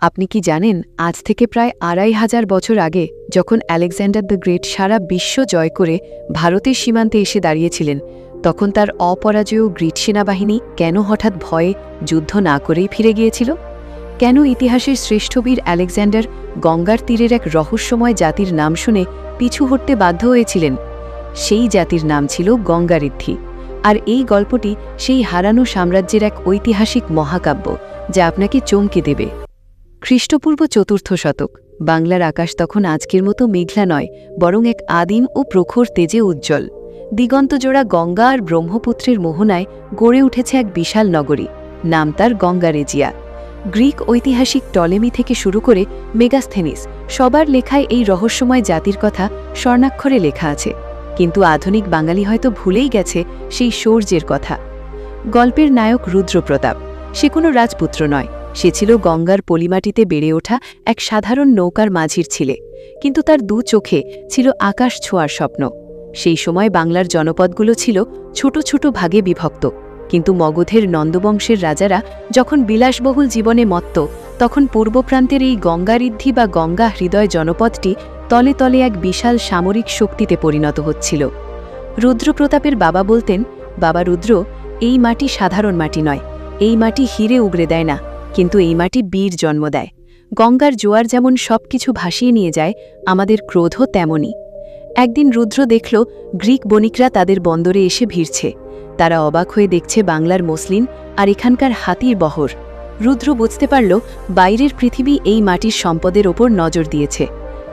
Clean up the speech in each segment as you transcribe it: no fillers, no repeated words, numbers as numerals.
আপনি কি জানেন আজ থেকে প্রায় ২৫০০ বছর আগে যখন আলেকজান্ডার দ্য গ্রেট সারা বিশ্ব জয় করে ভারতের সীমান্তে এসে দাঁড়িয়েছিলেন তখন তার অপরাজেয় গ্রিক সেনাবাহিনী কেন হঠাৎ ভয়ে যুদ্ধ না করেই ফিরে গিয়েছিল? কেন ইতিহাসের শ্রেষ্ঠ বীর আলেকজান্ডার গঙ্গার তীরের এক রহস্যময় জাতির নাম শুনে পিছু হটতে বাধ্য হয়েছিলেন? সেই জাতির নাম ছিল গঙ্গারিদ্ধি। আর এই গল্পটি সেই হারানো সাম্রাজ্যের এক ঐতিহাসিক মহাকাব্য যা আপনাকে চমকে দেবে। খ্রিস্টপূর্ব ৪র্থ শতক। বাংলার আকাশ তখন আজকের মতো মেঘলা নয়, বরং এক আদিম ও প্রখর তেজে উজ্জ্বল। দিগন্তজোড়া গঙ্গা আর ব্রহ্মপুত্রের মোহনায় গড়ে উঠেছে এক বিশাল নগরী, নাম তার গঙ্গারেজিয়া। গ্রিক ঐতিহাসিক টলেমি থেকে শুরু করে মেগাস্থেনিস সবার লেখায় এই রহস্যময় জাতির কথা স্বর্ণাক্ষরে লেখা আছে, কিন্তু আধুনিক বাঙালি হয়তো ভুলেই গেছে সেই শৌর্যের কথা। গল্পের নায়ক রুদ্রপ্রতাপ, সে কোনো রাজপুত্র নয়, সে ছিল গঙ্গার পলিমাটিতে বেড়ে ওঠা এক সাধারণ নৌকার মাঝির ছেলে, কিন্তু তার দু চোখে ছিল আকাশ ছোঁয়ার স্বপ্ন। সেই সময় বাংলার জনপদগুলো ছিল ছোট ছোট ভাগে বিভক্ত, কিন্তু মগধের নন্দবংশের রাজারা যখন বিলাসবহুল জীবনে মত্ত, তখন পূর্বপ্রান্তের এই গঙ্গারিদ্ধি বা গঙ্গা হৃদয় জনপদটি তলে তলে এক বিশাল সামরিক শক্তিতে পরিণত হচ্ছিল। রুদ্রপ্রতাপের বাবা বলতেন, বাবা রুদ্র, এই মাটি সাধারণ মাটি নয়, এই মাটি হিরে উগড়ে দেয় না, কিন্তু এই মাটি বীর জন্ম দেয়। গঙ্গার জোয়ার যেমন সবকিছু ভাসিয়ে নিয়ে যায়, আমাদের ক্রোধও তেমনই। একদিন রুদ্র দেখল গ্রিক বণিকরা তাদের বন্দরে এসে ভিড়ছে। তারা অবাক হয়ে দেখছে বাংলার মসলিন আর এখানকার হাতির বহর। রুদ্র বুঝতে পারল বাইরের পৃথিবী এই মাটির সম্পদের ওপর নজর দিয়েছে।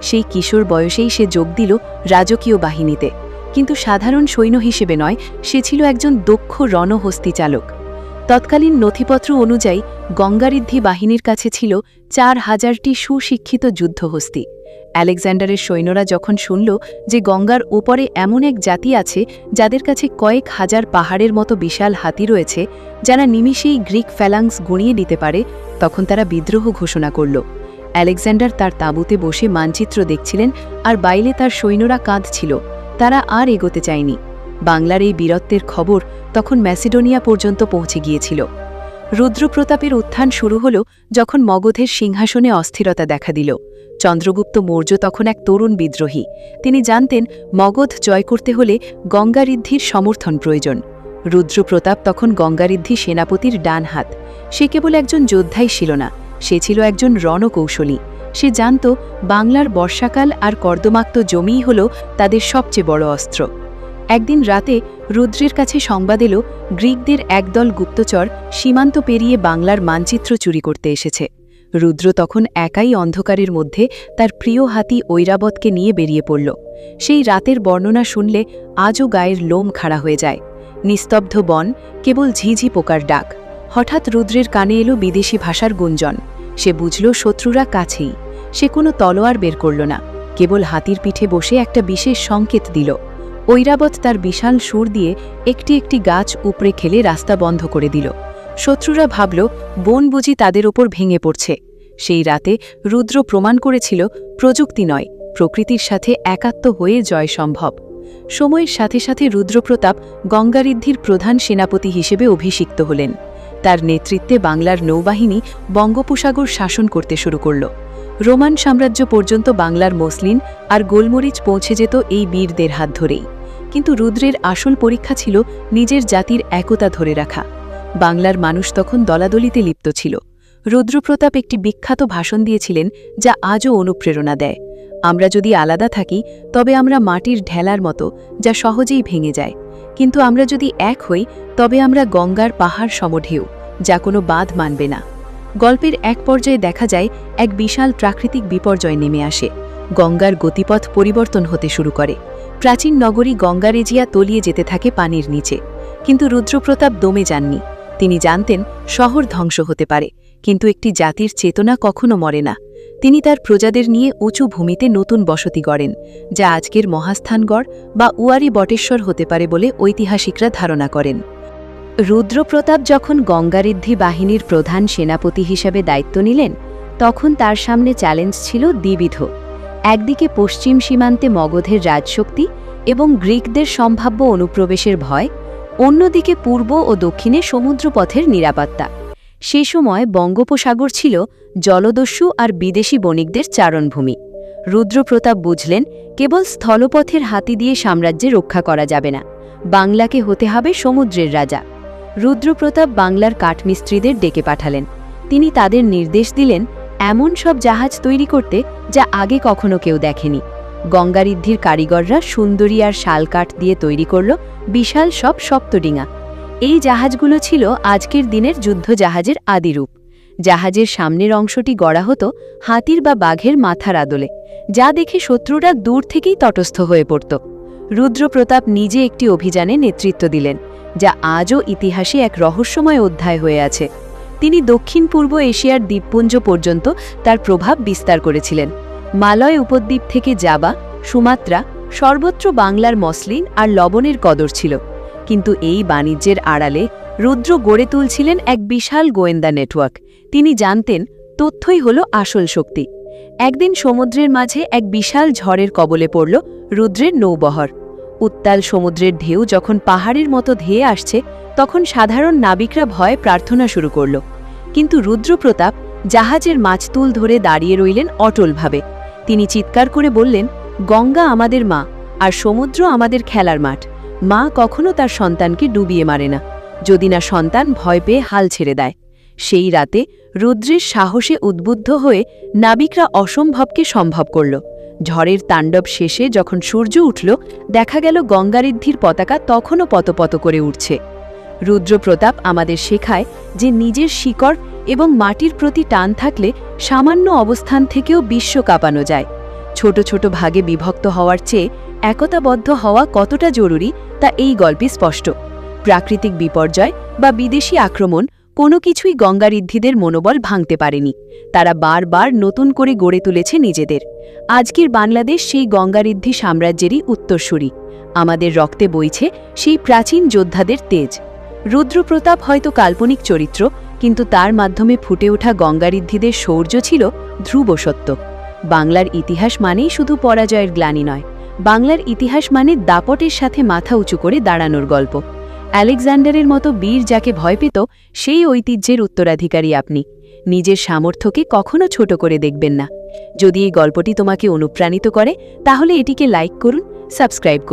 সেই কিশোর বয়সেই সে যোগ দিল রাজকীয় বাহিনীতে, কিন্তু সাধারণ সৈন্য হিসেবে নয়, সে ছিল একজন দক্ষ রণহস্তি চালক। তৎকালীন নথিপত্র অনুযায়ী গঙ্গারিদ্ধি বাহিনীর কাছে ছিল ৪,০০০টি সুশিক্ষিত যুদ্ধহস্তি। আলেকজান্ডারের সৈন্যরা যখন শুনল যে গঙ্গার ওপরে এমন এক জাতি আছে যাদের কাছে কয়েক হাজার পাহাড়ের মতো বিশাল হাতি রয়েছে, যারা নিমিষেই গ্রিক ফ্যালাংস গুঁড়িয়ে দিতে পারে, তখন তারা বিদ্রোহ ঘোষণা করল। আলেকজান্ডার তার তাঁবুতে বসে মানচিত্র দেখছিলেন, আর বাইরে তার সৈন্যরা কাঁদছিল। তারা আর এগোতে চায়নি। বাংলার এই বীরত্বের খবর তখন ম্যাসিডোনিয়া পর্যন্ত পৌঁছে গিয়েছিল। রুদ্রপ্রতাপের উত্থান শুরু হল যখন মগধের সিংহাসনে অস্থিরতা দেখা দিল। চন্দ্রগুপ্ত মৌর্য তখন এক তরুণ বিদ্রোহী। তিনি জানতেন মগধ জয় করতে হলে গঙ্গারিদ্ধির সমর্থন প্রয়োজন। রুদ্রপ্রতাপ তখন গঙ্গারিদ্ধি সেনাপতির ডান হাত। সে কেবল একজন যোদ্ধাই ছিল না, সে ছিল একজন রণকৌশলী। সে জানত বাংলার বর্ষাকাল আর কর্দমাক্ত জমিই হল তাদের সবচেয়ে বড় অস্ত্র। একদিন রাতে রুদ্রের কাছে সংবাদ এলো গ্রিকদের একদল গুপ্তচর সীমান্ত পেরিয়ে বাংলার মানচিত্র চুরি করতে এসেছে। রুদ্র তখন একাই অন্ধকারের মধ্যে তার প্রিয় হাতি ঐরাবতকে নিয়ে বেরিয়ে পড়ল। সেই রাতের বর্ণনা শুনলে আজও গায়ের লোম খাড়া হয়ে যায়। নিস্তব্ধ বন, কেবল ঝিঝি পোকার ডাক। হঠাৎ রুদ্রের কানে এলো বিদেশি ভাষার গুঞ্জন। সে বুঝল শত্রুরা কাছেই। সে কোনো তলোয়ার বের করল না, কেবল হাতির পিঠে বসে একটা বিশেষ সংকেত দিল। ঐরাবত তার বিশাল সুর দিয়ে একটি একটি গাছ উপড়ে খেলে রাস্তা বন্ধ করে দিল। শত্রুরা ভাবল বন বুঝি তাদের ওপর ভেঙে পড়ছে। সেই রাতে রুদ্র প্রমাণ করেছিল প্রযুক্তি নয়, প্রকৃতির সাথে একাত্ম হয়ে জয় সম্ভব। সময়ের সাথে সাথে রুদ্রপ্রতাপ গঙ্গারিদ্ধির প্রধান সেনাপতি হিসেবে অভিষিক্ত হলেন। তার নেতৃত্বে বাংলার নৌবাহিনী বঙ্গোপসাগর শাসন করতে শুরু করল। রোমান সাম্রাজ্য পর্যন্ত বাংলার মসলিন আর গোলমরিচ পৌঁছে যেত এই বীরদের হাত ধরেই। কিন্তু রুদ্রের আসল পরীক্ষা ছিল নিজের জাতির একতা ধরে রাখা। বাংলার মানুষ তখন দলাদলিতে লিপ্ত ছিল। রুদ্রপ্রতাপ একটি বিখ্যাত ভাষণ দিয়েছিলেন, যা আজও অনুপ্রেরণা দেয়। আমরা যদি আলাদা থাকি তবে আমরা মাটির ঢেলার মতো, যা সহজেই ভেঙে যায়। কিন্তু আমরা যদি এক হই তবে আমরা গঙ্গার পাহাড় সমঢেউ, যা কোনো বাঁধ মানবে না। গল্পের এক পর্যায়ে দেখা যায় এক বিশাল প্রাকৃতিক বিপর্যয় নেমে আসে। গঙ্গার গতিপথ পরিবর্তন হতে শুরু করে। প্রাচীন নগরী গঙ্গারেজিয়া তলিয়ে যেতে থাকে পানির নিচে। কিন্তু রুদ্রপ্রতাপ দমে যাননি। তিনি জানতেন শহর ধ্বংস হতে পারে, কিন্তু একটি জাতির চেতনা কখনো মরে না। তিনি তার প্রজাদের নিয়ে উঁচু ভূমিতে নতুন বসতি গড়েন, যা আজকের মহাস্থানগড় বা উয়ারি বটেশ্বর হতে পারে বলে ঐতিহাসিকরা ধারণা করেন। রুদ্রপ্রতাপ যখন গঙ্গারিদ্ধি বাহিনীর প্রধান সেনাপতি হিসেবে দায়িত্ব নিলেন, তখন তার সামনে চ্যালেঞ্জ ছিল দ্বিবিধ। একদিকে পশ্চিম সীমান্তে মগধের রাজশক্তি এবং গ্রিকদের সম্ভাব্য অনুপ্রবেশের ভয়, অন্যদিকে পূর্ব ও দক্ষিণে সমুদ্রপথের নিরাপত্তা। সেই সময় বঙ্গোপসাগর ছিল জলদস্যু আর বিদেশি বণিকদের চারণভূমি। রুদ্রপ্রতাপ বুঝলেন, কেবল স্থলপথের হাতি দিয়ে সাম্রাজ্যে রক্ষা করা যাবে না, বাংলাকে হতে হবে সমুদ্রের রাজা। রুদ্রপ্রতাপ বাংলার কাঠমিস্ত্রিদের ডেকে পাঠালেন। তিনি তাদের নির্দেশ দিলেন এমন সব জাহাজ তৈরি করতে যা আগে কখনো কেউ দেখেনি। গঙ্গারিদ্ধির কারিগররা সুন্দরী আর শালকাঠ দিয়ে তৈরি করল বিশাল সব সপ্তডিঙা। এই জাহাজগুলো ছিল আজকের দিনের যুদ্ধ জাহাজের আদিরূপ। জাহাজের সামনের অংশটি গড়া হতো হাতির বা বাঘের মাথার আদলে, যা দেখে শত্রুরা দূর থেকেই তটস্থ হয়ে পড়ত। রুদ্রপ্রতাপ নিজে একটি অভিযানে নেতৃত্ব দিলেন, যা আজও ইতিহাসে এক রহস্যময় অধ্যায় হয়ে আছে। তিনি দক্ষিণ পূর্ব এশিয়ার দ্বীপপুঞ্জ পর্যন্ত তার প্রভাব বিস্তার করেছিলেন। মালয় উপদ্বীপ থেকে জাবা, সুমাত্রা, সর্বত্র বাংলার মসলিন আর লবণের কদর ছিল। কিন্তু এই বাণিজ্যের আড়ালে রুদ্র গড়ে তুলছিলেন এক বিশাল গোয়েন্দা নেটওয়ার্ক। তিনি জানতেন তথ্যই হল আসল শক্তি। একদিন সমুদ্রের মাঝে এক বিশাল ঝড়ের কবলে পড়ল রুদ্রের নৌবহর। উত্তাল সমুদ্রের ঢেউ যখন পাহাড়ের মতো ধেয়ে আসছে, তখন সাধারণ নাবিকরা ভয়ে প্রার্থনা শুরু করল। কিন্তু রুদ্রপ্রতাপ জাহাজের মাছতুল ধরে দাঁড়িয়ে রইলেন অটলভাবে। তিনি চিৎকার করে বললেন, গঙ্গা আমাদের মা, আর সমুদ্র আমাদের খেলার মাঠ। মা কখনো তার সন্তানকে ডুবিয়ে মারে না, যদি না সন্তান ভয় পেয়ে হাল ছেড়ে দেয়। সেই রাতে রুদ্রের সাহসে উদ্বুদ্ধ হয়ে নাবিকরা অসম্ভবকে সম্ভব করল। ঝড়ের তাণ্ডব শেষে যখন সূর্য উঠল, দেখা গেল গঙ্গারিদ্ধির পতাকা তখনও পতপত করে উঠছে। রুদ্রপ্রতাপ আমাদের শেখায় যে নিজের শিকড় এবং মাটির প্রতি টান থাকলে সামান্য অবস্থান থেকেও বিশ্ব কাঁপানো যায়। ছোট ছোট ভাগে বিভক্ত হওয়ার চেয়ে একতাবদ্ধ হওয়া কতটা জরুরি তা এই গল্পে স্পষ্ট। প্রাকৃতিক বিপর্যয় বা বিদেশি আক্রমণ কোনো কিছুই গঙ্গারিদ্ধিদের মনোবল ভাঙতে পারেনি। তারা বারবার নতুন করে গড়ে তুলেছে নিজেদের। আজকের বাংলাদেশ সেই গঙ্গারিদ্ধি সাম্রাজ্যেরই উত্তরসূরি। আমাদের রক্তে বইছে সেই প্রাচীন যোদ্ধাদের তেজ। রুদ্রপ্রতাপ হয়তো কাল্পনিক চরিত্র, কিন্তু তার মাধ্যমে ফুটে ওঠা গঙ্গারিদ্ধিদের শৌর্য ছিল ধ্রুব সত্য। বাংলার ইতিহাস মানেই শুধু পরাজয়ের গ্লানি নয়, বাংলার ইতিহাস মানে দাপটের সাথে মাথা উঁচু করে দাঁড়ানোর গল্প। আলেকজান্ডারের মতো বীর যাকে ভয় পেত, সেই ঐতিহ্যের উত্তরাধিকারী আপনি। নিজের সামর্থ্যকে কখনো ছোট করে দেখবেন না। যদি এই গল্পটি তোমাকে অনুপ্রাণিত করে, তাহলে এটিকে লাইক করুন, সাবস্ক্রাইব করুন।